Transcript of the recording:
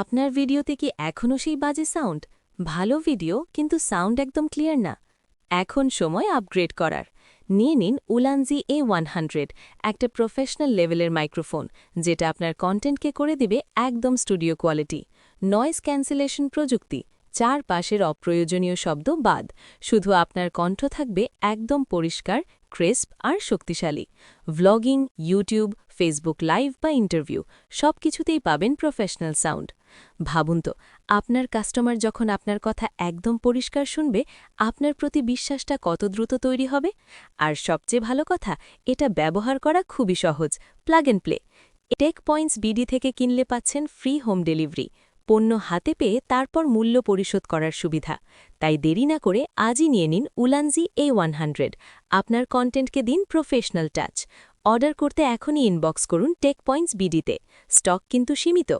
আপনার ভিডিওতে কি এখনও সেই বাজে সাউন্ড? ভালো ভিডিও কিন্তু সাউন্ড একদম ক্লিয়ার না? এখন সময় আপগ্রেড করার। নিয়ে নিন উলানজি A100, একটা প্রফেশনাল লেভেলের মাইক্রোফোন, যেটা আপনার কন্টেন্টকে করে দিবে একদম স্টুডিও কোয়ালিটি। নয়েজ ক্যান্সেলেশন প্রযুক্তি, চারপাশের অপ্রয়োজনীয় শব্দ বাদ, শুধু আপনার কণ্ঠ থাকবে একদম পরিষ্কার, ক্রিস্প আর শক্তিশালী। ভ্লগিং, ইউটিউব, ফেসবুক লাইভ বা ইন্টারভিউ, সবকিছুতেই পাবেন প্রফেশনাল সাউন্ড। ভাবুন তো, আপনার কাস্টমার যখন আপনার কথা একদম পরিষ্কার শুনবে, আপনার প্রতি বিশ্বাসটা কত দ্রুত তৈরি হবে। আর সবচেয়ে ভালো কথা, এটা ব্যবহার করা খুবই সহজ, plug and play. Tech points BD থেকে কিনলে পাচ্ছেন ফ্রি হোম ডেলিভারি, পণ্য হাতে পেয়ে তারপর মূল্য পরিশোধ করার সুবিধা। তাই দেরি না করে আজই নিয়ে নিন উলানজি A100। আপনার কন্টেন্টকে দিন প্রফেশনাল টাচ। অর্ডার করতে এখনই ইনবক্স করুন টেক পয়েন্টস বিডিতে। স্টক কিন্তু সীমিত।